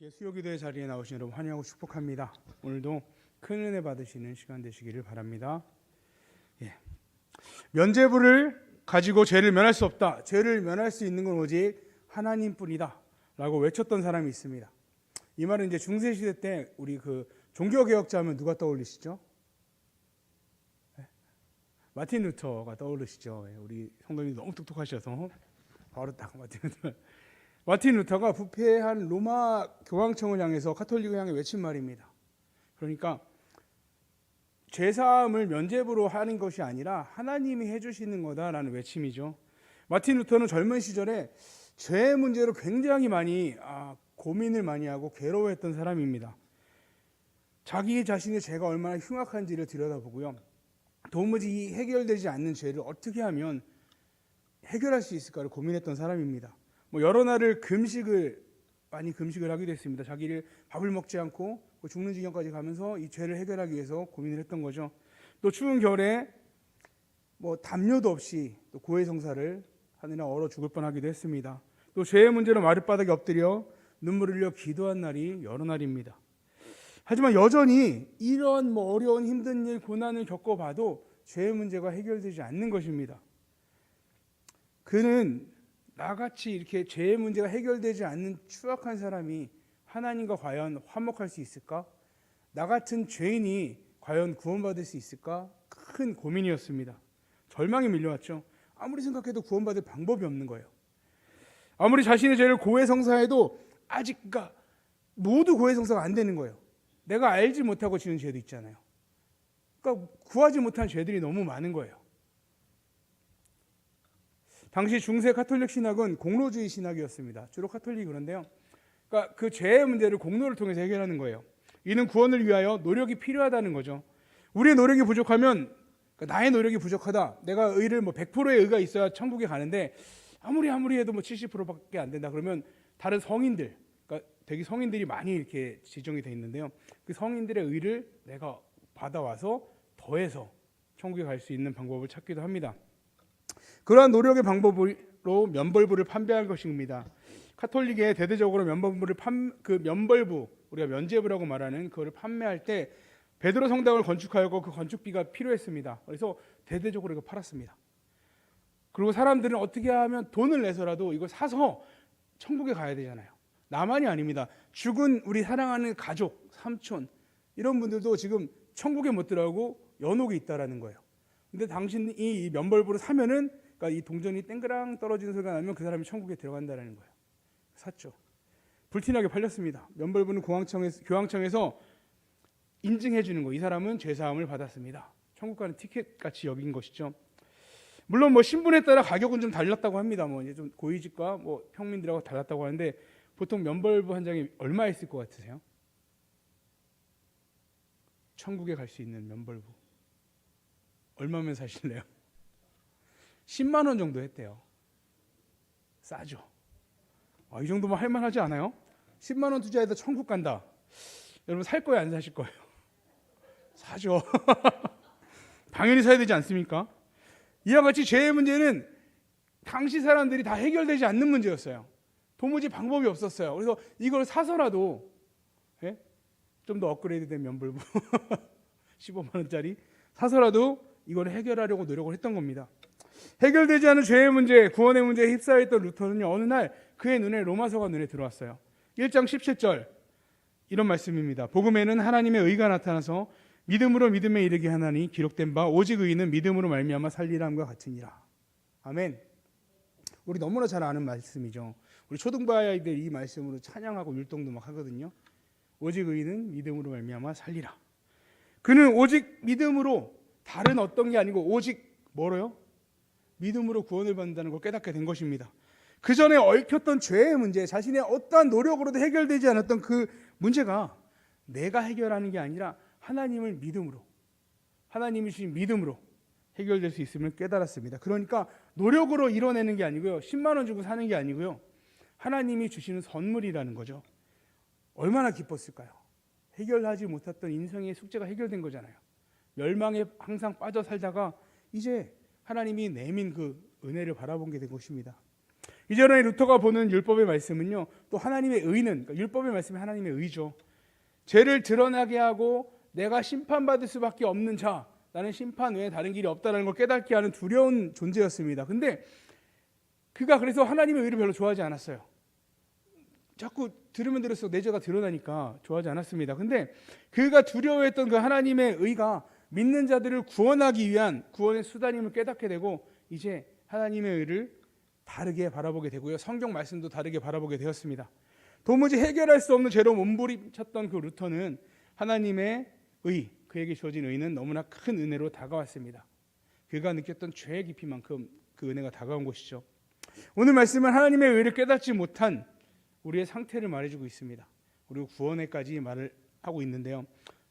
이렇게 수요기도의 자리에 나오신 여러분 환영하고 축복합니다. 오늘도 큰 은혜 받으시는 시간 되시기를 바랍니다. 면죄부를 가지고 죄를 면할 수 없다. 죄를 면할 수 있는 건 오직 하나님뿐이다 라고 외쳤던 사람이 있습니다. 이 말은 이제 중세시대 때 우리 그 종교개혁자 하면 누가 떠올리시죠? 마틴 루터가 떠오르시죠. 우리 성도님이 너무 똑똑하셔서 바로 딱 마틴 루터가 부패한 로마 교황청을 향해서 가톨릭을 향해 외친 말입니다. 그러니까 죄사함을 면죄부로 하는 것이 아니라 하나님이 해주시는 거다라는 외침이죠. 마틴 루터는 젊은 시절에 죄 문제로 굉장히 많이 고민을 많이 하고 괴로워했던 사람입니다. 자기 자신의 죄가 얼마나 흉악한지를 들여다보고요. 도무지 해결되지 않는 죄를 어떻게 하면 해결할 수 있을까를 고민했던 사람입니다. 여러 날을 많이 금식을 하기도 했습니다. 자기를 밥을 먹지 않고 죽는 지경까지 가면서 이 죄를 해결하기 위해서 고민을 했던 거죠. 또 추운 겨울에 담요도 없이 또 고해성사를 하느라 얼어 죽을 뻔하기도 했습니다. 또 죄의 문제로 마룻바닥에 엎드려 눈물을 흘려 기도한 날이 여러 날입니다. 하지만 여전히 이런 어려운 힘든 일, 고난을 겪어봐도 죄의 문제가 해결되지 않는 것입니다. 그는 나같이 이렇게 죄의 문제가 해결되지 않는 추악한 사람이 하나님과 과연 화목할 수 있을까? 나 같은 죄인이 과연 구원받을 수 있을까? 큰 고민이었습니다. 절망이 밀려왔죠. 아무리 생각해도 구원받을 방법이 없는 거예요. 아무리 자신의 죄를 고해성사해도 아직 모두 고해성사가 안 되는 거예요. 내가 알지 못하고 지은 죄도 있잖아요. 그러니까 구하지 못한 죄들이 너무 많은 거예요. 당시 중세 가톨릭 신학은 공로주의 신학이었습니다. 주로 가톨릭이 그런데요. 그러니까 그 죄의 문제를 공로를 통해서 해결하는 거예요. 이는 구원을 위하여 노력이 필요하다는 거죠. 우리의 노력이 부족하면, 나의 노력이 부족하다. 내가 의를 100%의 의가 있어야 천국에 가는데 아무리 해도 70%밖에 안 된다. 그러면 다른 성인들, 되게 성인들이 많이 이렇게 지정이 돼 있는데요. 그 성인들의 의를 내가 받아와서 더해서 천국에 갈 수 있는 방법을 찾기도 합니다. 그러한 노력의 방법으로 면벌부를 판매할 것입니다. 카톨릭에 대대적으로 면벌부, 우리가 면죄부라고 말하는 그거를 판매할 때 베드로 성당을 건축하였고 그 건축비가 필요했습니다. 그래서 대대적으로 이거 팔았습니다. 그리고 사람들은 어떻게 하면 돈을 내서라도 이걸 사서 천국에 가야 되잖아요. 나만이 아닙니다. 죽은 우리 사랑하는 가족, 삼촌 이런 분들도 지금 천국에 못 들어가고 연옥에 있다라는 거예요. 근데 당신이 이 면벌부를 사면은 이 동전이 땡그랑 떨어지는 소리가 나면 그 사람이 천국에 들어간다라는 거예요. 샀죠. 불티나게 팔렸습니다. 면벌부는 교황청에서 인증해 주는 거. 이 사람은 죄사함을 받았습니다. 천국 가는 티켓 같이 여긴 것이죠. 물론 신분에 따라 가격은 좀 달랐다고 합니다. 이제 좀 고위직과 평민들하고 달랐다고 하는데 보통 면벌부 한 장이 얼마 있을 것 같으세요? 천국에 갈 수 있는 면벌부 얼마면 사실래요? 10만 원 정도 했대요. 싸죠. 이 정도면 할만하지 않아요? 10만 원 투자해서 천국 간다. 여러분 살 거예요, 안 사실 거예요? 사죠. 당연히 사야 되지 않습니까? 이와 같이 죄의 문제는 당시 사람들이 다 해결되지 않는 문제였어요. 도무지 방법이 없었어요. 그래서 이걸 사서라도 좀 더 업그레이드된 면벌부 15만 원짜리 사서라도 이걸 해결하려고 노력을 했던 겁니다. 해결되지 않은 죄의 문제, 구원의 문제에 휩싸여있던 루터는요, 어느 날 그의 눈에 로마서가 눈에 들어왔어요. 1장 17절 이런 말씀입니다. 복음에는 하나님의 의가 나타나서 믿음으로 믿음에 이르게 하나니 기록된 바 오직 의인은 믿음으로 말미암아 살리라 함과 같으니라. 아멘. 우리 너무나 잘 아는 말씀이죠. 우리 초등부 아이들 이 말씀으로 찬양하고 율동도 막 하거든요. 오직 의인은 믿음으로 말미암아 살리라. 그는 오직 믿음으로, 다른 어떤 게 아니고 오직 뭐로요? 믿음으로 구원을 받는다는 걸 깨닫게 된 것입니다. 그 전에 얽혔던 죄의 문제, 자신의 어떠한 노력으로도 해결되지 않았던 그 문제가 내가 해결하는 게 아니라 하나님을 믿음으로, 하나님이 주신 믿음으로 해결될 수 있음을 깨달았습니다. 그러니까 노력으로 이뤄내는 게 아니고요, 10만 원 주고 사는 게 아니고요, 하나님이 주시는 선물이라는 거죠. 얼마나 기뻤을까요? 해결하지 못했던 인생의 숙제가 해결된 거잖아요. 멸망에 항상 빠져 살다가 이제 하나님이 내민 그 은혜를 바라본 게 된 것입니다. 이전에 루터가 보는 율법의 말씀은요, 또 하나님의 의는, 그러니까 율법의 말씀이 하나님의 의죠. 죄를 드러나게 하고 내가 심판받을 수밖에 없는 자, 나는 심판 외에 다른 길이 없다는 걸 깨닫게 하는 두려운 존재였습니다. 근데 그가 그래서 하나님의 의를 별로 좋아하지 않았어요. 자꾸 들으면 들을수록 내 죄가 드러나니까 좋아하지 않았습니다. 근데 그가 두려워했던 그 하나님의 의가 믿는 자들을 구원하기 위한 구원의 수단임을 깨닫게 되고 이제 하나님의 의를 다르게 바라보게 되고요. 성경 말씀도 다르게 바라보게 되었습니다. 도무지 해결할 수 없는 죄로 몸부림쳤던 그 루터는 하나님의 의, 그에게 주어진 의는 너무나 큰 은혜로 다가왔습니다. 그가 느꼈던 죄의 깊이만큼 그 은혜가 다가온 것이죠. 오늘 말씀은 하나님의 의를 깨닫지 못한 우리의 상태를 말해주고 있습니다. 그리고 구원에까지 말을 하고 있는데요.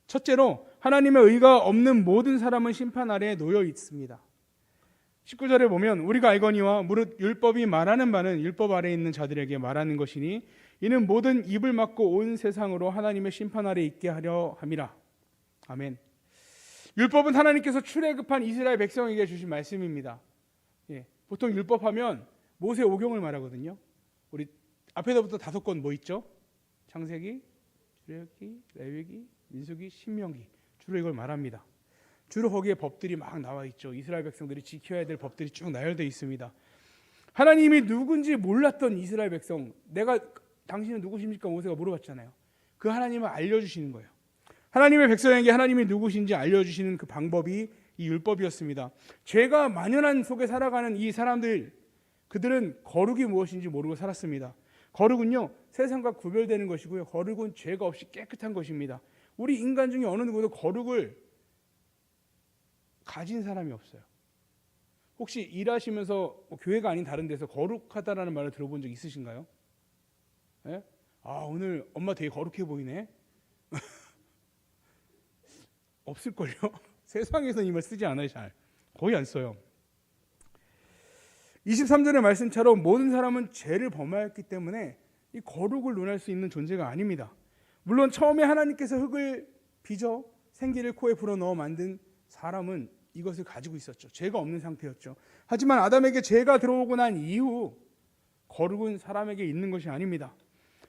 첫째로 하나님의 의가 없는 모든 사람은 심판 아래에 놓여 있습니다. 19절에 보면 우리가 알거니와 무릇 율법이 말하는 바는 율법 아래에 있는 자들에게 말하는 것이니 이는 모든 입을 막고 온 세상으로 하나님의 심판 아래에 있게 하려 함이라. 아멘. 율법은 하나님께서 출애굽한 이스라엘 백성에게 주신 말씀입니다. 보통 율법하면 모세 오경을 말하거든요. 우리 앞에서부터 5권 뭐 있죠? 창세기, 출애굽기, 레위기, 민수기, 신명기. 주로 이걸 말합니다. 주로 거기에 법들이 막 나와 있죠. 이스라엘 백성들이 지켜야 될 법들이 쭉 나열되어 있습니다. 하나님이 누군지 몰랐던 이스라엘 백성, 당신은 누구십니까? 모세가 물어봤잖아요. 그 하나님을 알려주시는 거예요. 하나님의 백성에게 하나님이 누구신지 알려주시는 그 방법이 이 율법이었습니다. 죄가 만연한 속에 살아가는 이 사람들, 그들은 거룩이 무엇인지 모르고 살았습니다. 거룩은요, 세상과 구별되는 것이고요. 거룩은 죄가 없이 깨끗한 것입니다. 우리 인간 중에 어느 누구도 거룩을 가진 사람이 없어요. 혹시 일하시면서 교회가 아닌 다른 데서 거룩하다라는 말을 들어본 적 있으신가요? 네? 오늘 엄마 되게 거룩해 보이네. 없을걸요? 세상에서는 이 말 쓰지 않아요. 잘 거의 안 써요. 23절의 말씀처럼 모든 사람은 죄를 범하였기 때문에 이 거룩을 논할 수 있는 존재가 아닙니다. 물론 처음에 하나님께서 흙을 빚어 생기를 코에 불어넣어 만든 사람은 이것을 가지고 있었죠. 죄가 없는 상태였죠. 하지만 아담에게 죄가 들어오고 난 이후 거룩은 사람에게 있는 것이 아닙니다.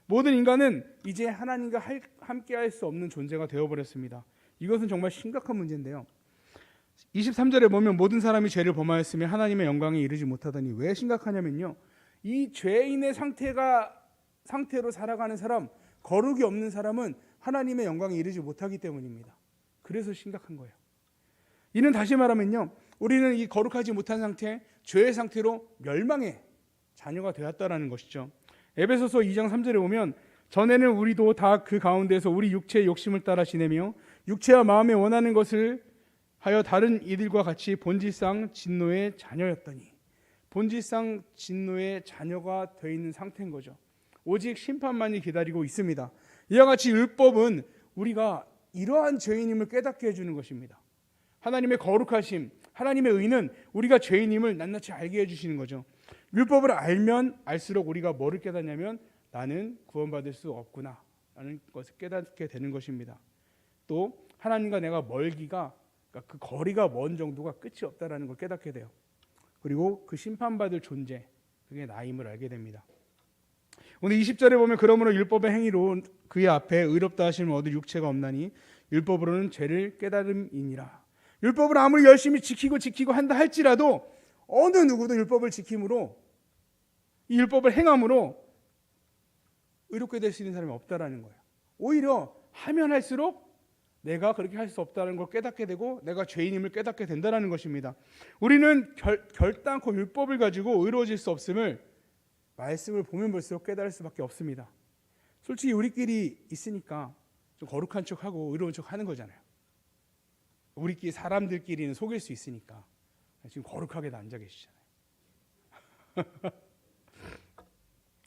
모든 인간은 이제 하나님과 함께 할 수 없는 존재가 되어버렸습니다. 이것은 정말 심각한 문제인데요. 23절에 보면 모든 사람이 죄를 범하였으며 하나님의 영광에 이르지 못하더니, 왜 심각하냐면요, 이 죄인의 상태로 살아가는 사람, 거룩이 없는 사람은 하나님의 영광에 이르지 못하기 때문입니다. 그래서 심각한 거예요. 이는 다시 말하면요, 우리는 이 거룩하지 못한 상태, 죄의 상태로 멸망의 자녀가 되었다라는 것이죠. 에베소서 2장 3절에 보면 전에는 우리도 다 그 가운데서 우리 육체의 욕심을 따라 지내며 육체와 마음에 원하는 것을 하여 다른 이들과 같이 본질상 진노의 자녀였더니, 본질상 진노의 자녀가 되어 있는 상태인 거죠. 오직 심판만이 기다리고 있습니다. 이와 같이 율법은 우리가 이러한 죄인임을 깨닫게 해주는 것입니다. 하나님의 거룩하심, 하나님의 의는 우리가 죄인임을 낱낱이 알게 해주시는 거죠. 율법을 알면 알수록 우리가 뭐를 깨닫냐면 나는 구원받을 수 없구나 라는 것을 깨닫게 되는 것입니다. 또 하나님과 내가 멀기가, 그러니까 그 거리가 먼 정도가 끝이 없다라는 걸 깨닫게 돼요. 그리고 그 심판받을 존재, 그게 나임을 알게 됩니다. 오늘 20절에 보면 그러므로 율법의 행위로 그의 앞에 의롭다 하심을 얻을 육체가 없나니 율법으로는 죄를 깨달음이니라. 율법을 아무리 열심히 지키고 한다 할지라도 어느 누구도 율법을 지킴으로, 이 율법을 행함으로 의롭게 될 수 있는 사람이 없다라는 거예요. 오히려 하면 할수록 내가 그렇게 할 수 없다는 걸 깨닫게 되고 내가 죄인임을 깨닫게 된다는 것입니다. 우리는 결단코 율법을 가지고 의로워질 수 없음을 말씀을 보면 볼수록 깨달을 수밖에 없습니다. 솔직히 우리끼리 있으니까 좀 거룩한 척하고 의로운 척하는 거잖아요. 우리끼리 사람들끼리는 속일 수 있으니까 지금 거룩하게도 앉아 계시잖아요.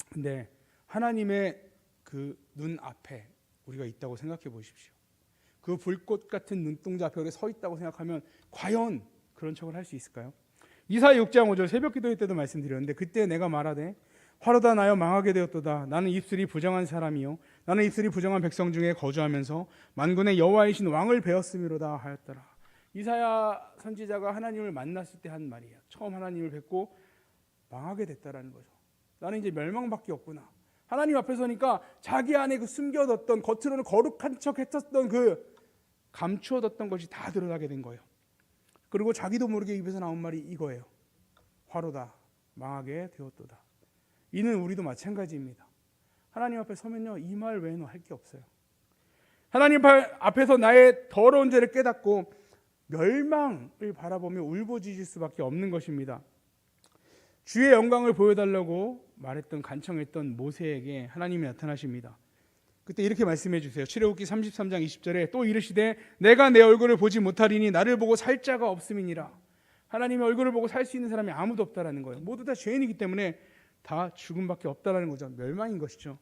근데 하나님의 그 눈 앞에 우리가 있다고 생각해 보십시오. 그 불꽃 같은 눈동자 앞에 우리가 서 있다고 생각하면 과연 그런 척을 할 수 있을까요? 이사야 6장 5절 새벽 기도회 때도 말씀드렸는데, 그때 내가 말하되 화로다 나여 망하게 되었도다. 나는 입술이 부정한 사람이요 나는 입술이 부정한 백성 중에 거주하면서 만군의 여호와이신 왕을 배웠음이로다 하였더라. 이사야 선지자가 하나님을 만났을 때 한 말이에요. 처음 하나님을 뵙고 망하게 됐다라는 거죠. 나는 이제 멸망밖에 없구나. 하나님 앞에 서니까 자기 안에 그 숨겨뒀던, 겉으로는 거룩한 척 했었던 그 감추어뒀던 것이 다 드러나게 된 거예요. 그리고 자기도 모르게 입에서 나온 말이 이거예요. 화로다, 망하게 되었도다. 이는 우리도 마찬가지입니다. 하나님 앞에 서면요, 이 말 외에는 할 게 없어요. 하나님 앞에서 나의 더러운 죄를 깨닫고 멸망을 바라보며 울부짖을 수밖에 없는 것입니다. 주의 영광을 보여달라고 말했던, 간청했던 모세에게 하나님이 나타나십니다. 그때 이렇게 말씀해 주세요. 출애굽기 33장 20절에 또 이르시되 내가 내 얼굴을 보지 못하리니 나를 보고 살 자가 없음이니라. 하나님의 얼굴을 보고 살 수 있는 사람이 아무도 없다라는 거예요. 모두 다 죄인이기 때문에 다 죽음밖에 없다라는 거죠. 멸망인 것이죠.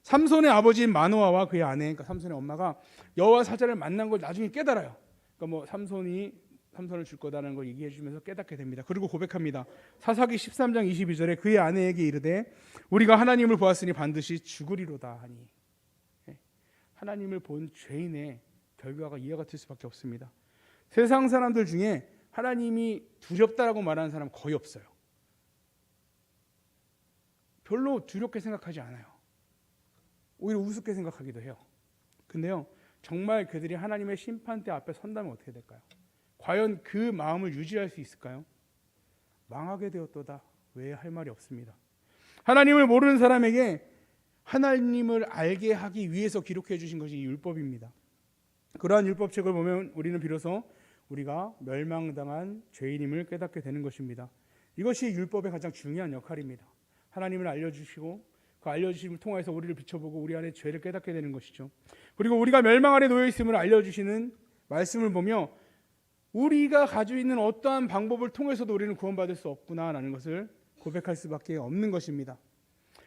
삼손의 아버지인 마노아와 그의 아내, 그러니까 삼손의 엄마가 여호와 사자를 만난 걸 나중에 깨달아요. 그러니까 뭐 삼손을 줄 거다라는 걸 얘기해 주면서 깨닫게 됩니다. 그리고 고백합니다. 사사기 13장 22절에 그의 아내에게 이르되 우리가 하나님을 보았으니 반드시 죽으리로다 하니. 하나님을 본 죄인의 결과가 이와 같을 수밖에 없습니다. 세상 사람들 중에 하나님이 두렵다라고 말하는 사람 거의 없어요. 별로 두렵게 생각하지 않아요. 오히려 우습게 생각하기도 해요. 근데요, 정말 그들이 하나님의 심판대 앞에 선다면 어떻게 될까요? 과연 그 마음을 유지할 수 있을까요? 망하게 되었도다 외에 할 말이 없습니다. 하나님을 모르는 사람에게 하나님을 알게 하기 위해서 기록해 주신 것이 이 율법입니다. 그러한 율법책을 보면 우리는 비로소 우리가 멸망당한 죄인임을 깨닫게 되는 것입니다. 이것이 율법의 가장 중요한 역할입니다. 하나님을 알려주시고 그 알려주심을 통해서 우리를 비춰보고 우리 안에 죄를 깨닫게 되는 것이죠. 그리고 우리가 멸망 아래 놓여 있음을 알려주시는 말씀을 보며 우리가 가지고 있는 어떠한 방법을 통해서도 우리는 구원받을 수 없구나라는 것을 고백할 수밖에 없는 것입니다.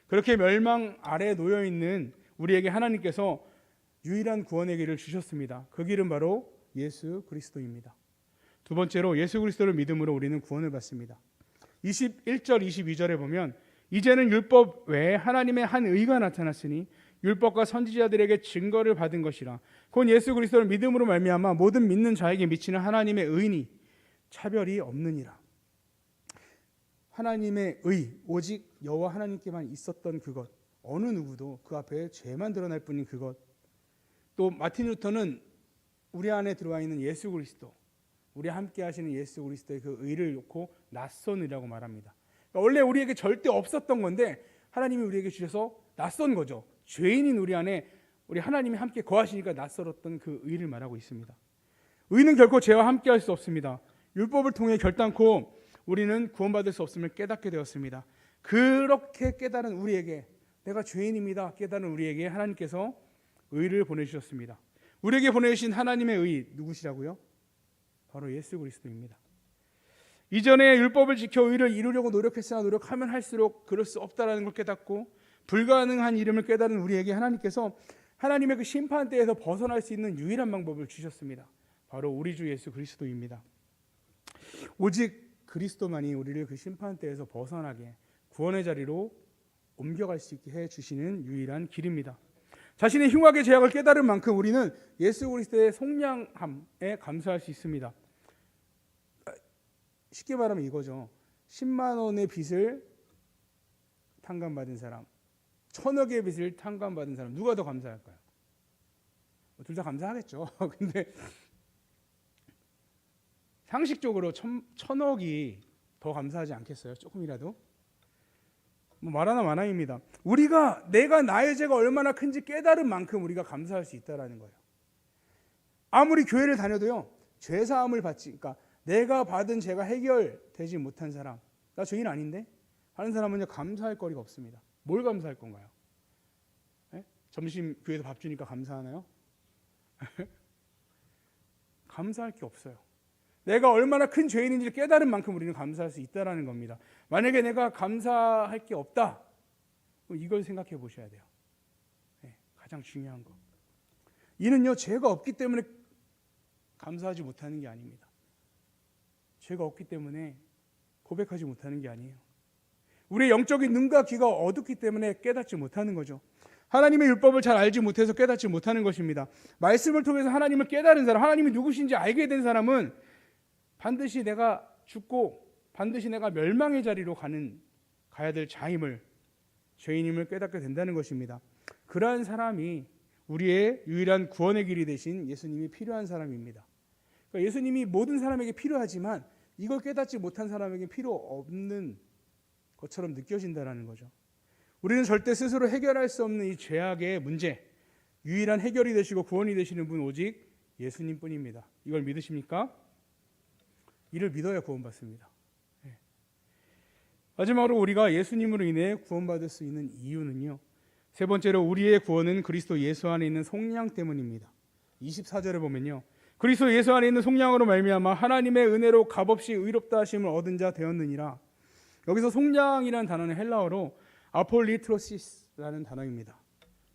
그렇게 멸망 아래 놓여 있는 우리에게 하나님께서 유일한 구원의 길을 주셨습니다. 그 길은 바로 예수 그리스도입니다. 두 번째로 예수 그리스도를 믿음으로 우리는 구원을 받습니다. 21절 22절에 보면 이제는 율법 외에 하나님의 한 의가 나타났으니 율법과 선지자들에게 증거를 받은 것이라. 곧 예수 그리스도를 믿음으로 말미암아 모든 믿는 자에게 미치는 하나님의 의니 차별이 없느니라. 하나님의 의, 오직 여호와 하나님께만 있었던 그것, 어느 누구도 그 앞에 죄만 드러날 뿐인 그것. 또 마틴 루터는 우리 안에 들어와 있는 예수 그리스도, 우리 함께 하시는 예수 그리스도의 그 의를 놓고 낯선 의라고 말합니다. 그러니까 원래 우리에게 절대 없었던 건데 하나님이 우리에게 주셔서 낯선 거죠. 죄인인 우리 안에 우리 하나님이 함께 거하시니까 낯설었던 그 의를 말하고 있습니다. 의는 결코 죄와 함께 할 수 없습니다. 율법을 통해 결단코 우리는 구원받을 수 없음을 깨닫게 되었습니다. 그렇게 깨달은 우리에게, 내가 죄인입니다 깨달은 우리에게 하나님께서 의를 보내주셨습니다. 우리에게 보내주신 하나님의 의 누구시라고요? 바로 예수 그리스도입니다. 이전에 율법을 지켜 의를 이루려고 노력했으나 노력하면 할수록 그럴 수 없다는 걸 깨닫고 불가능한 이름을 깨달은 우리에게 하나님께서 하나님의 그 심판대에서 벗어날 수 있는 유일한 방법을 주셨습니다. 바로 우리 주 예수 그리스도입니다. 오직 그리스도만이 우리를 그 심판대에서 벗어나게 구원의 자리로 옮겨갈 수 있게 해주시는 유일한 길입니다. 자신의 흉악의 죄악을 깨달은 만큼 우리는 예수 그리스도의 속량함에 감사할 수 있습니다. 쉽게 말하면 이거죠. 10만 원의 빚을 탕감받은 사람, 1000억의 빚을 탕감받은 사람, 누가 더 감사할까요? 둘 다 감사하겠죠. 근데 상식적으로 1000억이 더 감사하지 않겠어요? 조금이라도? 뭐 말하나 마나입니다. 내가 나의 죄가 얼마나 큰지 깨달은 만큼 우리가 감사할 수 있다는 거예요. 아무리 교회를 다녀도요, 죄사함을 받지, 그러니까 내가 받은 죄가 해결되지 못한 사람, 나 죄인 아닌데? 하는 사람은요, 감사할 거리가 없습니다. 뭘 감사할 건가요? 네? 점심 교회에서 밥 주니까 감사하나요? 감사할 게 없어요. 내가 얼마나 큰 죄인인지를 깨달은 만큼 우리는 감사할 수 있다는 겁니다. 만약에 내가 감사할 게 없다, 그럼 이걸 생각해 보셔야 돼요. 네, 가장 중요한 거. 이는요, 죄가 없기 때문에 감사하지 못하는 게 아닙니다. 죄가 없기 때문에 고백하지 못하는 게 아니에요. 우리의 영적인 눈과 귀가 어둡기 때문에 깨닫지 못하는 거죠. 하나님의 율법을 잘 알지 못해서 깨닫지 못하는 것입니다. 말씀을 통해서 하나님을 깨달은 사람, 하나님이 누구신지 알게 된 사람은 반드시 내가 죽고 반드시 내가 멸망의 자리로 가야 될 자임을 죄인임을 깨닫게 된다는 것입니다. 그러한 사람이 우리의 유일한 구원의 길이 되신 예수님이 필요한 사람입니다. 그러니까 예수님이 모든 사람에게 필요하지만 이걸 깨닫지 못한 사람에게 필요 없는 것처럼 느껴진다는 거죠. 우리는 절대 스스로 해결할 수 없는 이 죄악의 문제, 유일한 해결이 되시고 구원이 되시는 분 오직 예수님뿐입니다. 이걸 믿으십니까? 이를 믿어야 구원받습니다. 마지막으로 우리가 예수님으로 인해 구원받을 수 있는 이유는요, 세 번째로 우리의 구원은 그리스도 예수 안에 있는 속량 때문입니다. 24절에 보면요, 그리스도 예수 안에 있는 속량으로 말미암아 하나님의 은혜로 값없이 의롭다 하심을 얻은 자 되었느니라. 여기서 속량이라는 단어는 헬라어로 아폴리트로시스라는 단어입니다.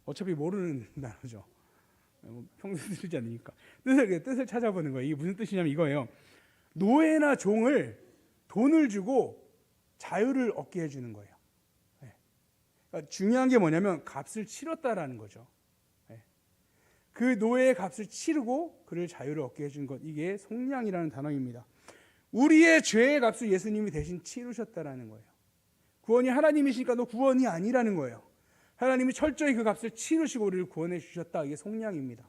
어차피 모르는 단어죠. 평소에 쓰지 않으니까 뜻을 찾아보는 거예요. 이게 무슨 뜻이냐면 이거예요. 노예나 종을 돈을 주고 자유를 얻게 해주는 거예요. 그러니까 중요한 게 뭐냐면 값을 치렀다라는 거죠. 그 노예의 값을 치르고 그를 자유를 얻게 해준 것, 이게 속량이라는 단어입니다. 우리의 죄의 값을 예수님이 대신 치르셨다라는 거예요. 구원이 하나님이시니까 너 구원이 아니라는 거예요. 하나님이 철저히 그 값을 치르시고 우리를 구원해 주셨다. 이게 속량입니다.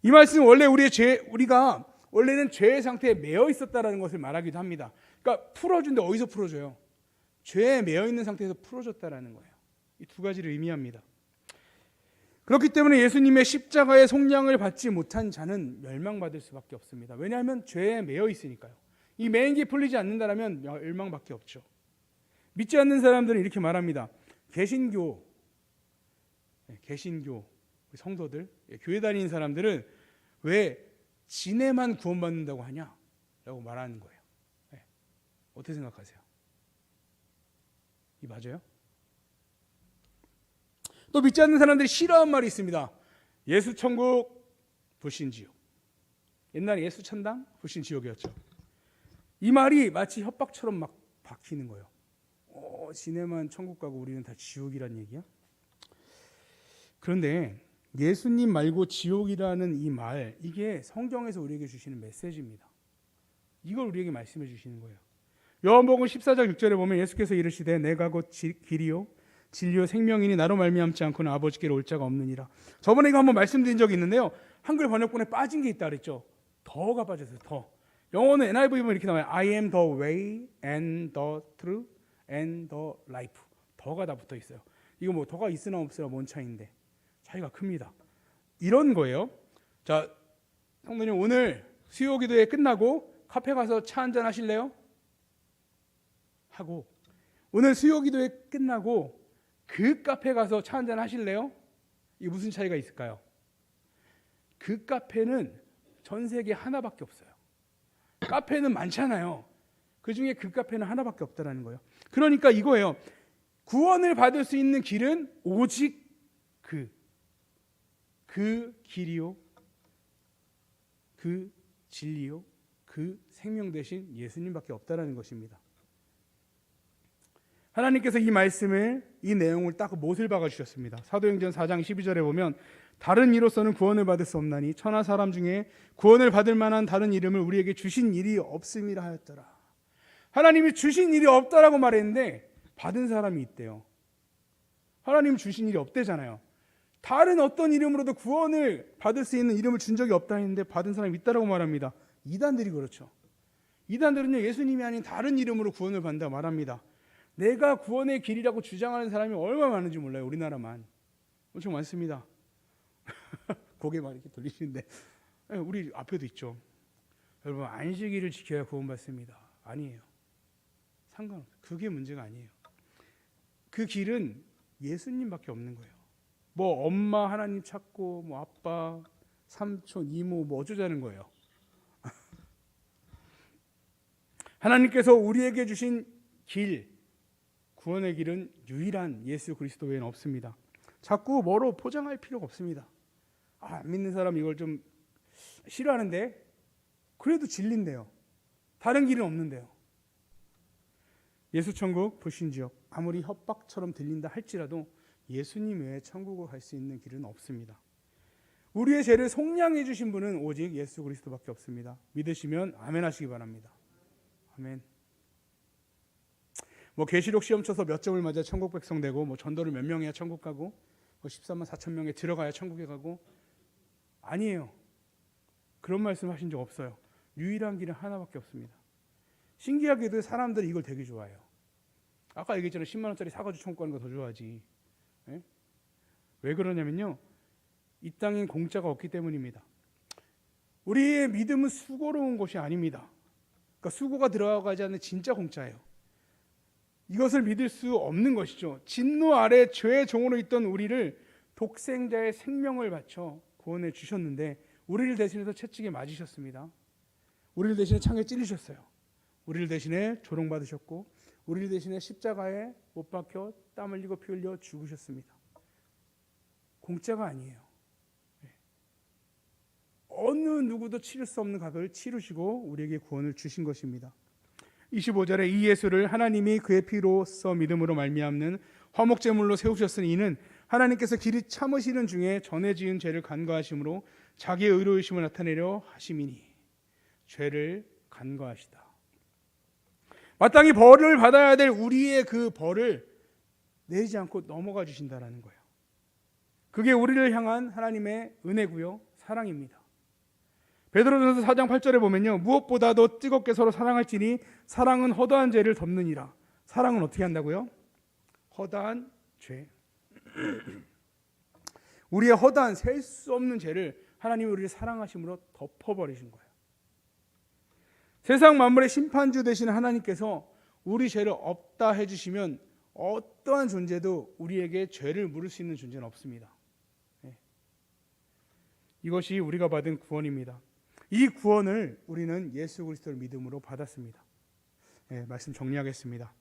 이 말씀은 원래 우리가 원래는 죄의 상태에 매여 있었다라는 것을 말하기도 합니다. 그러니까 풀어준데 어디서 풀어줘요? 죄에 매여 있는 상태에서 풀어줬다라는 거예요. 이 두 가지를 의미합니다. 그렇기 때문에 예수님의 십자가의 속량을 받지 못한 자는 멸망받을 수밖에 없습니다. 왜냐하면 죄에 매여 있으니까요. 이 매인 게 풀리지 않는다면 멸망밖에 없죠. 믿지 않는 사람들은 이렇게 말합니다. 개신교 성도들, 교회 다니는 사람들은 왜 지네만 구원받는다고 하냐라고 말하는 거예요. 어떻게 생각하세요? 이 맞아요? 또 믿지 않는 사람들이 싫어하는 말이 있습니다. 예수 천국, 불신 지옥. 옛날에 예수 천당, 불신 지옥이었죠. 이 말이 마치 협박처럼 막 박히는 거예요. 지네만 천국 가고 우리는 다 지옥이란 얘기야? 그런데 예수님 말고 지옥이라는 이 말, 이게 성경에서 우리에게 주시는 메시지입니다. 이걸 우리에게 말씀해 주시는 거예요. 요한복음 14장 6절에 보면 예수께서 이르시되 내가 곧 길이요 진리요 생명이니 나로 말미암지 않고는 아버지께로 올 자가 없느니라. 저번에 이거 한번 말씀드린 적이 있는데요, 한글 번역본에 빠진 게 있다 그랬죠. 더가 빠졌어요. 더. 영어는 NIV 보면 이렇게 나와요. I am the way and the truth and the life. 더가 다 붙어 있어요. 이거 뭐 더가 있으나 없으나 뭔 차이인데 차이가 큽니다. 이런 거예요. 자, 성도님, 오늘 수요 기도회 끝나고 카페 가서 차 한잔 하실래요? 하고, 오늘 수요 기도회 끝나고 그 카페 가서 차 한잔 하실래요? 이게 무슨 차이가 있을까요? 그 카페는 전 세계에 하나밖에 없어요. 카페는 많잖아요. 그 중에 그 카페는 하나밖에 없다는 거예요. 그러니까 이거예요. 구원을 받을 수 있는 길은 오직 그 길이요, 그 진리요, 그 생명 되신 예수님밖에 없다는 것입니다. 하나님께서 이 말씀을, 이 내용을 딱 못을 박아 주셨습니다. 사도행전 4장 12절에 보면 다른 이로서는 구원을 받을 수 없나니 천하 사람 중에 구원을 받을 만한 다른 이름을 우리에게 주신 일이 없음이라 하였더라. 하나님이 주신 일이 없다라고 말했는데 받은 사람이 있대요. 하나님 주신 일이 없대잖아요. 다른 어떤 이름으로도 구원을 받을 수 있는 이름을 준 적이 없다 했는데 받은 사람이 있다라고 말합니다. 이단들이 그렇죠. 이단들은요, 예수님이 아닌 다른 이름으로 구원을 받는다고 말합니다. 내가 구원의 길이라고 주장하는 사람이 얼마나 많은지 몰라요. 우리나라만 엄청 많습니다. 고개만 이렇게 돌리시는데 우리 앞에도 있죠. 여러분, 안식일을 지켜야 구원받습니다. 아니에요. 상관없어요. 그게 문제가 아니에요. 그 길은 예수님밖에 없는 거예요. 뭐 엄마 하나님 찾고 뭐 아빠, 삼촌, 이모 뭐 어쩌자는 거예요. 하나님께서 우리에게 주신 길, 구원의 길은 유일한 예수 그리스도 외에는 없습니다. 자꾸 뭐로 포장할 필요가 없습니다. 안 믿는 사람 이걸 좀 싫어하는데 그래도 진리인데요. 다른 길은 없는데요. 예수 천국, 불신 지옥, 아무리 협박처럼 들린다 할지라도 예수님 외에 천국을 갈 수 있는 길은 없습니다. 우리의 죄를 속량해 주신 분은 오직 예수 그리스도밖에 없습니다. 믿으시면 아멘 하시기 바랍니다. 아멘. 뭐 계시록 시험 쳐서 몇 점을 맞아야 천국 백성 되고, 뭐 전도를 몇 명 해야 천국 가고, 뭐 14만 4천 명에 들어가야 천국에 가고, 아니에요. 그런 말씀 하신 적 없어요. 유일한 길은 하나밖에 없습니다. 신기하게도 사람들이 이걸 되게 좋아해요. 아까 얘기했잖아요. 10만 원짜리 사가지고 천국 가는 거 더 좋아하지. 예? 왜 그러냐면요, 이 땅엔 공짜가 없기 때문입니다. 우리의 믿음은 수고로운 것이 아닙니다. 그러니까 수고가 들어가지 않는 진짜 공짜예요. 이것을 믿을 수 없는 것이죠. 진노 아래 죄의 종으로 있던 우리를 독생자의 생명을 바쳐 구원해 주셨는데, 우리를 대신해서 채찍에 맞으셨습니다. 우리를 대신해 창에 찔리셨어요. 우리를 대신해 조롱받으셨고, 우리를 대신해 십자가에 못 박혀 땀 흘리고 피 흘려 죽으셨습니다. 공짜가 아니에요. 어느 누구도 치를 수 없는 값을 치르시고 우리에게 구원을 주신 것입니다. 25절에 이 예수를 하나님이 그의 피로써 믿음으로 말미암는 화목제물로 세우셨으니 이는 하나님께서 길이 참으시는 중에 전에 지은 죄를 간과하심으로 자기의 의로우심을 나타내려 하심이니. 죄를 간과하시다. 마땅히 벌을 받아야 될 우리의 그 벌을 내지 않고 넘어가 주신다라는 거예요. 그게 우리를 향한 하나님의 은혜고요, 사랑입니다. 베드로전서 4장 8절에 보면요, 무엇보다도 뜨겁게 서로 사랑할지니 사랑은 허다한 죄를 덮느니라. 사랑은 어떻게 한다고요? 허다한 죄. 우리의 허다한 셀 수 없는 죄를 하나님이 우리를 사랑하심으로 덮어버리신 거예요. 세상 만물의 심판주 되시는 하나님께서 우리 죄를 없다 해주시면 어떠한 존재도 우리에게 죄를 물을 수 있는 존재는 없습니다. 이것이 우리가 받은 구원입니다. 이 구원을 우리는 예수 그리스도를 믿음으로 받았습니다. 말씀 정리하겠습니다.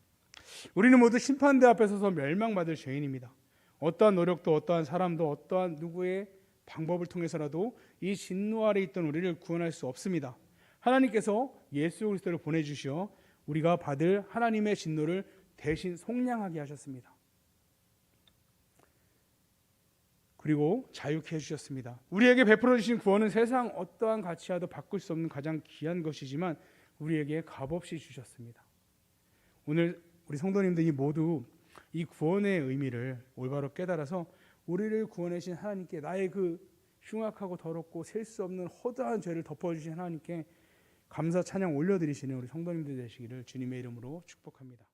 우리는 모두 심판대 앞에 서서 멸망받을 죄인입니다. 어떠한 노력도 어떠한 사람도 어떠한 누구의 방법을 통해서라도 이 진노 아래 있던 우리를 구원할 수 없습니다. 하나님께서 예수 그리스도를 보내주시어 우리가 받을 하나님의 진노를 대신 속량하게 하셨습니다. 그리고 자유케 해주셨습니다. 우리에게 베풀어 주신 구원은 세상 어떠한 가치와도 바꿀 수 없는 가장 귀한 것이지만 우리에게 값없이 주셨습니다. 오늘 우리 성도님들이 모두 이 구원의 의미를 올바로 깨달아서 우리를 구원해 주신 하나님께, 나의 그 흉악하고 더럽고 셀 수 없는 허다한 죄를 덮어주신 하나님께 감사 찬양 올려드리시는 우리 성도님들 되시기를 주님의 이름으로 축복합니다.